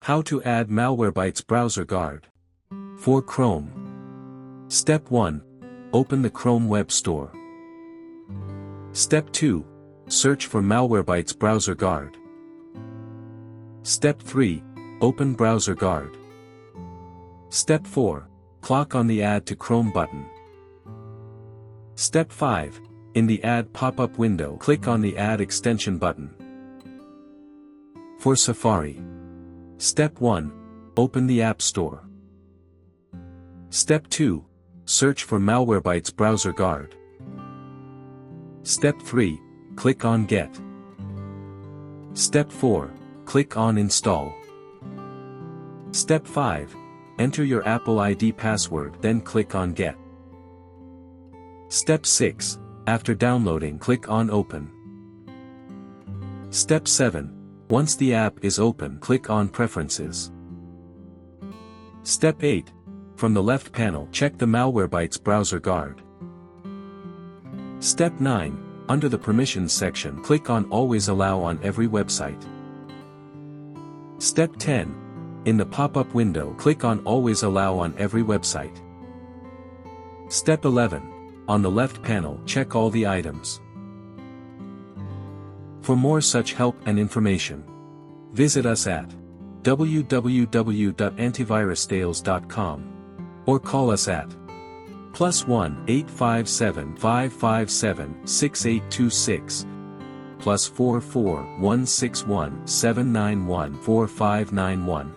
How to add Malwarebytes Browser Guard. For Chrome. Step 1. Open the Chrome Web Store. Step 2. Search for Malwarebytes Browser Guard. Step 3. Open Browser Guard. Step 4. Click on the Add to Chrome button. Step 5. In the Add pop-up window, click on the Add Extension button. For Safari. Step 1. Open the App Store. Step 2. Search for Malwarebytes Browser Guard. Step 3. Click on Get. Step 4. Click on Install. Step 5. Enter your Apple ID password, then click on Get. Step 6. After downloading, click on Open. Step 7. Once the app is open, click on Preferences. Step 8. From the left panel, check the Malwarebytes Browser Guard. Step 9. Under the Permissions section, click on Always Allow on every website. Step 10. In the pop-up window, click on Always Allow on every website. Step 11. On the left panel, check all the items. For more such help and information, visit us at www.antivirustales.com or call us at +1 857 557 6826 +44 161 791 4591.